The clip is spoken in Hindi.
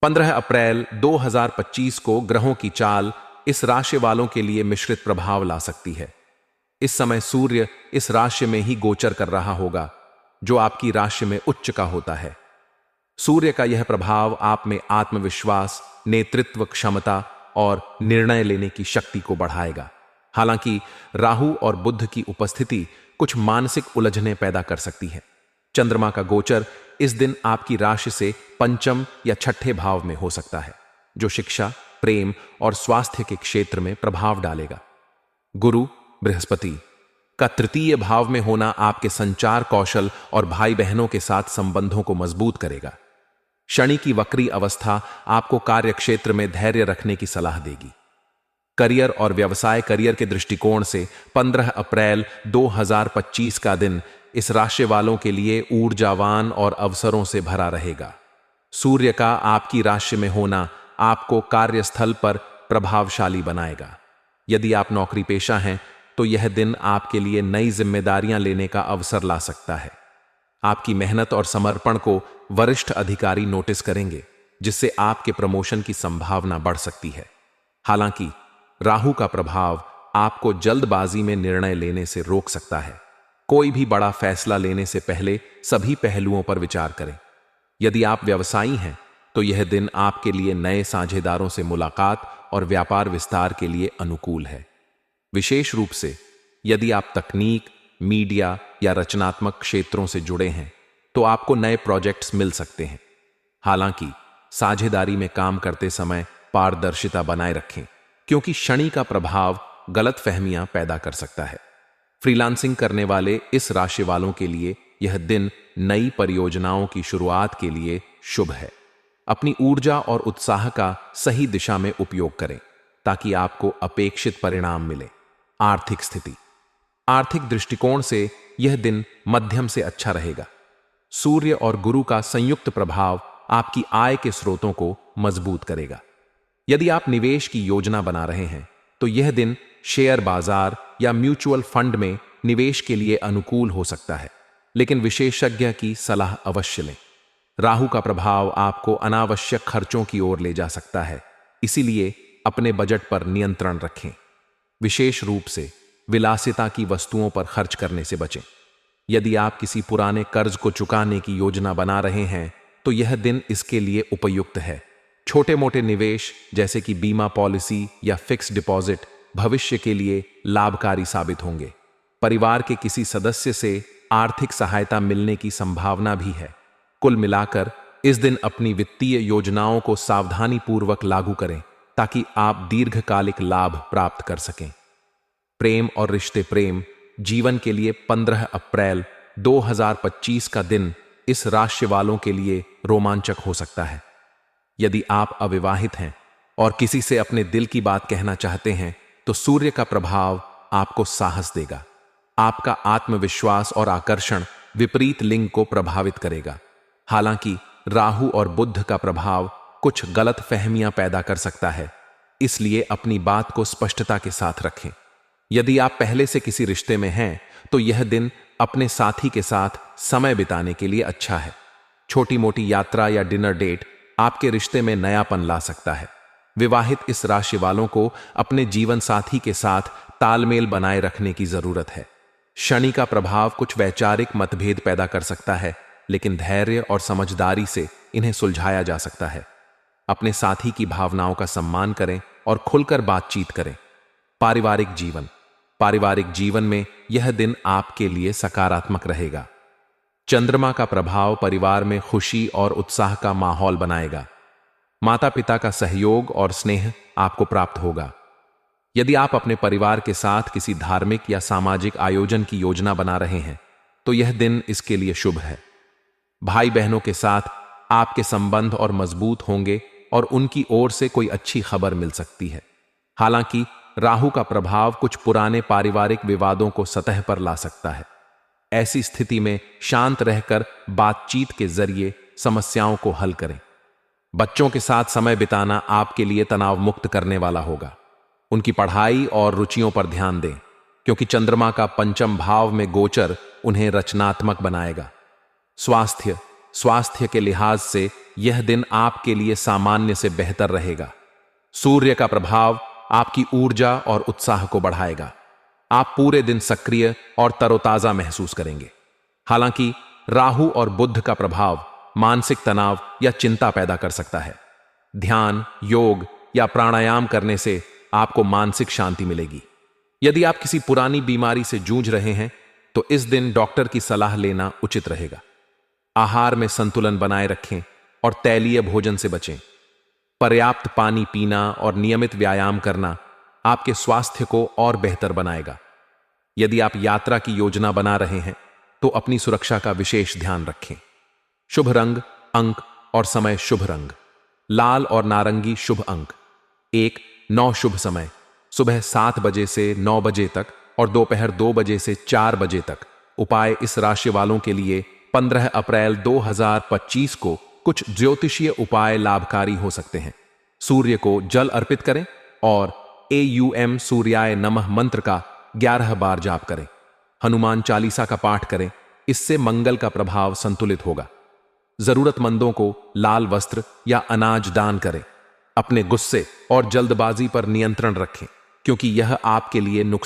15 अप्रैल 2025 को ग्रहों की चाल इस राशि वालों के लिए मिश्रित प्रभाव ला सकती है। इस समय सूर्य इस राशि में ही गोचर कर रहा होगा, जो आपकी राशि में उच्च का होता है। सूर्य का यह प्रभाव आप में आत्मविश्वास, नेतृत्व क्षमता और निर्णय लेने की शक्ति को बढ़ाएगा। हालांकि राहु और बुध की उपस्थिति कुछ मानसिक उलझनें पैदा कर सकती है। चंद्रमा का गोचर इस दिन आपकी राशि से पंचम या छठे भाव में हो सकता है, जो शिक्षा, प्रेम और स्वास्थ्य के क्षेत्र में प्रभाव डालेगा। गुरु बृहस्पति का तृतीय भाव में होना आपके संचार कौशल और भाई बहनों के साथ संबंधों को मजबूत करेगा। शनि की वक्री अवस्था आपको कार्यक्षेत्र में धैर्य रखने की सलाह देगी। करियर और व्यवसाय करियर के दृष्टिकोण से 15 अप्रैल 2025 का दिन इस राशि वालों के लिए ऊर्जावान और अवसरों से भरा रहेगा। सूर्य का आपकी राशि में होना आपको कार्यस्थल पर प्रभावशाली बनाएगा। यदि आप नौकरी पेशा हैं तो यह दिन आपके लिए नई जिम्मेदारियां लेने का अवसर ला सकता है। आपकी मेहनत और समर्पण को वरिष्ठ अधिकारी नोटिस करेंगे, जिससे आपके प्रमोशन की संभावना बढ़ सकती है। हालांकि राहु का प्रभाव आपको जल्दबाजी में निर्णय लेने से रोक सकता है। कोई भी बड़ा फैसला लेने से पहले सभी पहलुओं पर विचार करें। यदि आप व्यवसायी हैं तो यह दिन आपके लिए नए साझेदारों से मुलाकात और व्यापार विस्तार के लिए अनुकूल है। विशेष रूप से यदि आप तकनीक, मीडिया या रचनात्मक क्षेत्रों से जुड़े हैं तो आपको नए प्रोजेक्ट्स मिल सकते हैं। हालांकि साझेदारी में काम करते समय पारदर्शिता बनाए रखें, क्योंकि शनि का प्रभाव गलतफहमियां पैदा कर सकता है। फ्रीलांसिंग करने वाले इस राशि वालों के लिए यह दिन नई परियोजनाओं की शुरुआत के लिए शुभ है। अपनी ऊर्जा और उत्साह का सही दिशा में उपयोग करें ताकि आपको अपेक्षित परिणाम मिले। आर्थिक स्थिति, आर्थिक दृष्टिकोण से यह दिन मध्यम से अच्छा रहेगा। सूर्य और गुरु का संयुक्त प्रभाव आपकी आय के स्रोतों को मजबूत करेगा। यदि आप निवेश की योजना बना रहे हैं तो यह दिन शेयर बाजार या म्यूचुअल फंड में निवेश के लिए अनुकूल हो सकता है, लेकिन विशेषज्ञ की सलाह अवश्य लें। राहु का प्रभाव आपको अनावश्यक खर्चों की ओर ले जा सकता है, इसीलिए अपने बजट पर नियंत्रण रखें। विशेष रूप से विलासिता की वस्तुओं पर खर्च करने से बचें। यदि आप किसी पुराने कर्ज को चुकाने की योजना बना रहे हैं तो यह दिन इसके लिए उपयुक्त है। छोटे मोटे निवेश जैसे कि बीमा पॉलिसी या फिक्स डिपॉजिट भविष्य के लिए लाभकारी साबित होंगे। परिवार के किसी सदस्य से आर्थिक सहायता मिलने की संभावना भी है। कुल मिलाकर इस दिन अपनी वित्तीय योजनाओं को सावधानीपूर्वक लागू करें ताकि आप दीर्घकालिक लाभ प्राप्त कर सकें। प्रेम और रिश्ते, प्रेम जीवन के लिए 15 अप्रैल 2025 का दिन इस राशि वालों के लिए रोमांचक हो सकता है। यदि आप अविवाहित हैं और किसी से अपने दिल की बात कहना चाहते हैं तो सूर्य का प्रभाव आपको साहस देगा। आपका आत्मविश्वास और आकर्षण विपरीत लिंग को प्रभावित करेगा। हालांकि राहु और बुध का प्रभाव कुछ गलत फहमियां पैदा कर सकता है, इसलिए अपनी बात को स्पष्टता के साथ रखें। यदि आप पहले से किसी रिश्ते में हैं तो यह दिन अपने साथी के साथ समय बिताने के लिए अच्छा है। छोटी मोटी यात्रा या डिनर डेट आपके रिश्ते में नयापन ला सकता है। विवाहित इस राशि वालों को अपने जीवन साथी के साथ तालमेल बनाए रखने की जरूरत है। शनि का प्रभाव कुछ वैचारिक मतभेद पैदा कर सकता है, लेकिन धैर्य और समझदारी से इन्हें सुलझाया जा सकता है। अपने साथी की भावनाओं का सम्मान करें और खुलकर बातचीत करें। पारिवारिक जीवन में यह दिन आपके लिए सकारात्मक रहेगा। चंद्रमा का प्रभाव परिवार में खुशी और उत्साह का माहौल बनाएगा। माता पिता का सहयोग और स्नेह आपको प्राप्त होगा। यदि आप अपने परिवार के साथ किसी धार्मिक या सामाजिक आयोजन की योजना बना रहे हैं तो यह दिन इसके लिए शुभ है। भाई बहनों के साथ आपके संबंध और मजबूत होंगे और उनकी ओर से कोई अच्छी खबर मिल सकती है। हालांकि राहु का प्रभाव कुछ पुराने पारिवारिक विवादों को सतह पर ला सकता है। ऐसी स्थिति में शांत रहकर बातचीत के जरिए समस्याओं को हल करें। बच्चों के साथ समय बिताना आपके लिए तनाव मुक्त करने वाला होगा। उनकी पढ़ाई और रुचियों पर ध्यान दें, क्योंकि चंद्रमा का पंचम भाव में गोचर उन्हें रचनात्मक बनाएगा। स्वास्थ्य, स्वास्थ्य के लिहाज से यह दिन आपके लिए सामान्य से बेहतर रहेगा। सूर्य का प्रभाव आपकी ऊर्जा और उत्साह को बढ़ाएगा। आप पूरे दिन सक्रिय और तरोताजा महसूस करेंगे। हालांकि राहु और बुध का प्रभाव मानसिक तनाव या चिंता पैदा कर सकता है। ध्यान, योग या प्राणायाम करने से आपको मानसिक शांति मिलेगी। यदि आप किसी पुरानी बीमारी से जूझ रहे हैं तो इस दिन डॉक्टर की सलाह लेना उचित रहेगा। आहार में संतुलन बनाए रखें और तैलीय भोजन से बचें। पर्याप्त पानी पीना और नियमित व्यायाम करना आपके स्वास्थ्य को और बेहतर बनाएगा। यदि आप यात्रा की योजना बना रहे हैं तो अपनी सुरक्षा का विशेष ध्यान रखें। शुभ रंग, अंक और समय शुभ रंग लाल और नारंगी शुभ अंक 1, 9 शुभ समय सुबह 7 बजे से 9 बजे तक और दोपहर 2 बजे से 4 बजे तक। उपाय इस राशि वालों के लिए 15 अप्रैल 2025 को कुछ ज्योतिषीय उपाय लाभकारी हो सकते हैं। सूर्य को जल अर्पित करें और AUM सूर्याय नमः मंत्र का 11 बार जाप करें। हनुमान चालीसा का पाठ करें, इससे मंगल का प्रभाव संतुलित होगा। जरूरतमंदों को लाल वस्त्र या अनाज दान करें। अपने गुस्से और जल्दबाजी पर नियंत्रण रखें, क्योंकि यह आपके लिए नुकसान